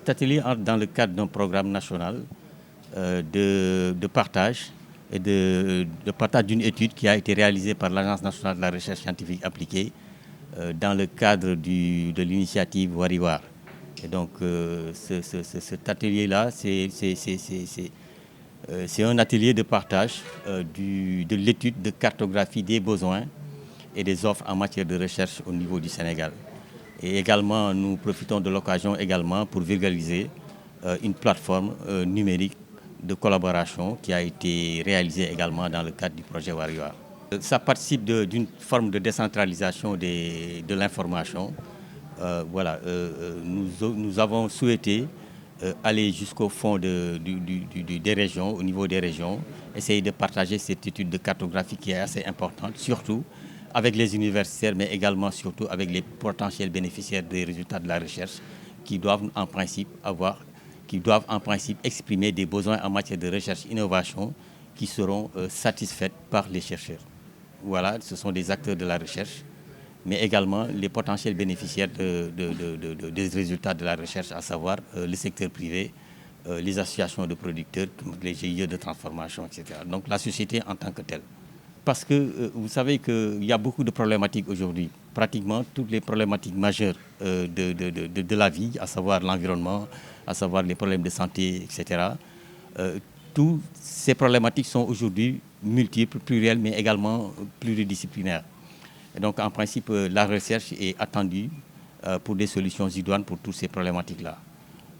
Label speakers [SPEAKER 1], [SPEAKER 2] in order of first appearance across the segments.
[SPEAKER 1] Cet atelier entre dans le cadre d'un programme national de partage et de partage d'une étude qui a été réalisée par l'Agence nationale de la recherche scientifique appliquée dans le cadre de l'initiative Wariwar. Et donc cet atelier-là, c'est un atelier de partage de l'étude de cartographie des besoins et des offres en matière de recherche au niveau du Sénégal. Et également, nous profitons de l'occasion également pour vulgariser une plateforme numérique de collaboration qui a été réalisée également dans le cadre du projet Wariwar. Ça participe d'une forme de décentralisation de l'information. Nous avons souhaité aller jusqu'au fond des régions, au niveau des régions, essayer de partager cette étude de cartographie qui est assez importante, surtout avec les universitaires, mais également surtout avec les potentiels bénéficiaires des résultats de la recherche qui doivent en principe exprimer des besoins en matière de recherche et innovation qui seront satisfaits par les chercheurs. Voilà, ce sont des acteurs de la recherche, mais également les potentiels bénéficiaires des résultats de la recherche, à savoir le secteur privé, les associations de producteurs, les GIE de transformation, etc. Donc la société en tant que telle. Parce que vous savez qu'il y a beaucoup de problématiques aujourd'hui. Pratiquement toutes les problématiques majeures de la vie, à savoir l'environnement, à savoir les problèmes de santé, etc. Toutes ces problématiques sont aujourd'hui multiples, plurielles, mais également pluridisciplinaires. Et donc, en principe, la recherche est attendue pour des solutions idoines pour toutes ces problématiques-là.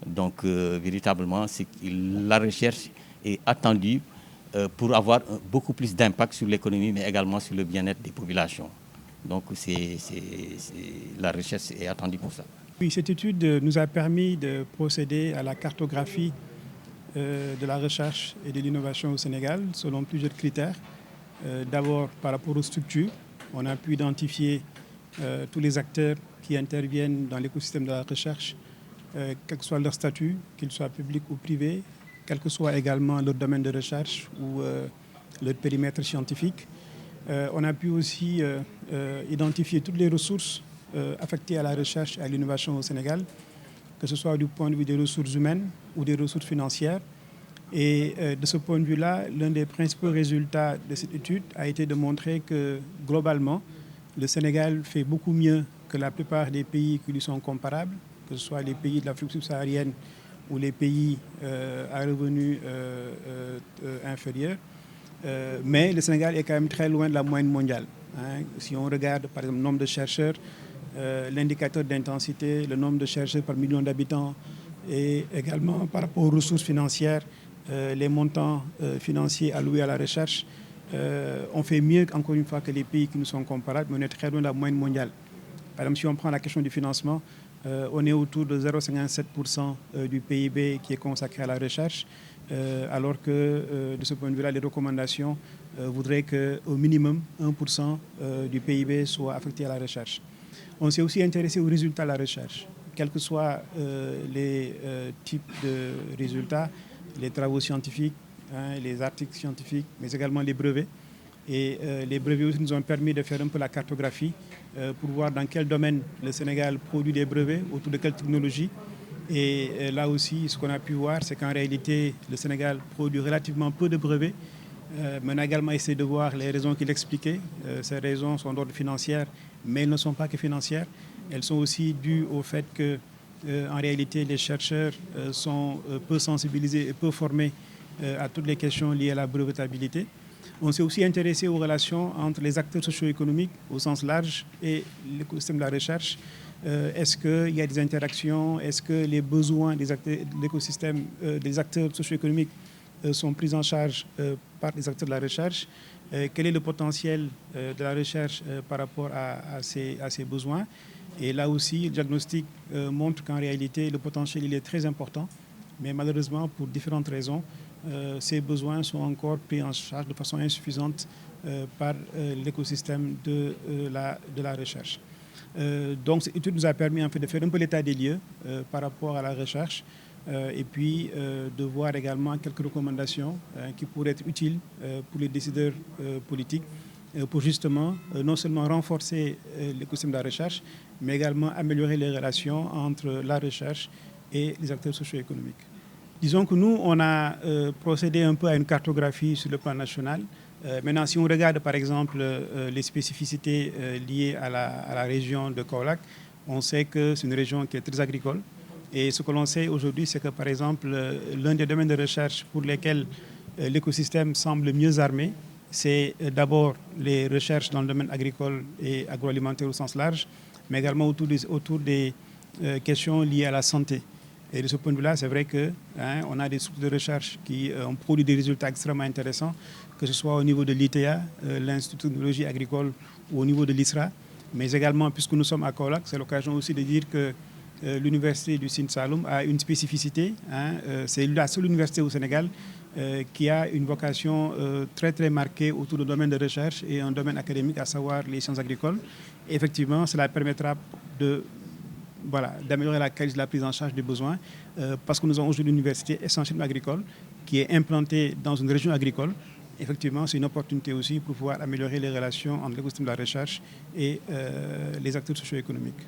[SPEAKER 1] Donc, véritablement, la recherche est attendue pour avoir beaucoup plus d'impact sur l'économie, mais également sur le bien-être des populations. Donc, la recherche est attendue pour ça.
[SPEAKER 2] Oui, cette étude nous a permis de procéder à la cartographie de la recherche et de l'innovation au Sénégal selon plusieurs critères. D'abord, par rapport aux structures, on a pu identifier tous les acteurs qui interviennent dans l'écosystème de la recherche, quel que soit leur statut, qu'ils soient publics ou privés, quel que soit également leur domaine de recherche ou leur périmètre scientifique. On a pu aussi identifier toutes les ressources affectées à la recherche et à l'innovation au Sénégal, que ce soit du point de vue des ressources humaines ou des ressources financières. Et de ce point de vue-là, l'un des principaux résultats de cette étude a été de montrer que, globalement, le Sénégal fait beaucoup mieux que la plupart des pays qui lui sont comparables, que ce soit les pays de l'Afrique subsaharienne ou les pays à revenus inférieurs. Mais le Sénégal est quand même très loin de la moyenne mondiale. Si on regarde, par exemple, le nombre de chercheurs, l'indicateur d'intensité, le nombre de chercheurs par million d'habitants et également par rapport aux ressources financières, les montants financiers alloués à la recherche, on fait mieux, encore une fois, que les pays qui nous sont comparables, mais on est très loin de la moyenne mondiale. Par exemple, si on prend la question du financement, on est autour de 0,57% du PIB qui est consacré à la recherche, alors que de ce point de vue-là, les recommandations voudraient qu'au minimum 1% du PIB soit affecté à la recherche. On s'est aussi intéressé aux résultats de la recherche, quels que soient les types de résultats, les travaux scientifiques, les articles scientifiques, mais également les brevets. Et les brevets aussi nous ont permis de faire un peu la cartographie pour voir dans quel domaine le Sénégal produit des brevets, autour de quelle technologie. Et là aussi, ce qu'on a pu voir, c'est qu'en réalité, le Sénégal produit relativement peu de brevets. Mais on a également essayé de voir les raisons qu'il expliquait. Ces raisons sont d'ordre financier, mais elles ne sont pas que financières. Elles sont aussi dues au fait que, en réalité, les chercheurs sont peu sensibilisés et peu formés à toutes les questions liées à la brevetabilité. On s'est aussi intéressé aux relations entre les acteurs socio-économiques au sens large et l'écosystème de la recherche. Est-ce qu'il y a des interactions? Est-ce que les besoins des acteurs de l'écosystème, des acteurs socio-économiques sont pris en charge par les acteurs de la recherche? Quel est le potentiel de la recherche par rapport à ces besoins? Et là aussi, le diagnostic montre qu'en réalité, le potentiel il est très important, mais malheureusement, pour différentes raisons, ces besoins sont encore pris en charge de façon insuffisante par l'écosystème de la recherche. Donc, cette étude nous a permis en fait de faire un peu l'état des lieux par rapport à la recherche et puis de voir également quelques recommandations qui pourraient être utiles pour les décideurs politiques pour justement non seulement renforcer l'écosystème de la recherche, mais également améliorer les relations entre la recherche et les acteurs socio-économiques. Disons que nous, on a procédé un peu à une cartographie sur le plan national. Maintenant, si on regarde par exemple les spécificités liées à la région de Kaolack, on sait que c'est une région qui est très agricole. Et ce que l'on sait aujourd'hui, c'est que par exemple, l'un des domaines de recherche pour lesquels l'écosystème semble mieux armé, c'est d'abord les recherches dans le domaine agricole et agroalimentaire au sens large, mais également autour des questions liées à la santé. Et de ce point de vue-là, c'est vrai qu'on a des structures de recherche qui ont produit des résultats extrêmement intéressants, que ce soit au niveau de l'ITA, l'Institut de technologie agricole, ou au niveau de l'ISRA. Mais également, puisque nous sommes à Kaolack, c'est l'occasion aussi de dire que l'université du Sine Saloum a une spécificité. C'est la seule université au Sénégal qui a une vocation très très marquée autour du domaine de recherche et un domaine académique, à savoir les sciences agricoles. Et effectivement, cela permettra d'améliorer la qualité de la prise en charge des besoins, parce que nous avons aujourd'hui une université essentiellement agricole qui est implantée dans une région agricole. Effectivement, c'est une opportunité aussi pour pouvoir améliorer les relations entre l'écosystème de la recherche et les acteurs socio-économiques.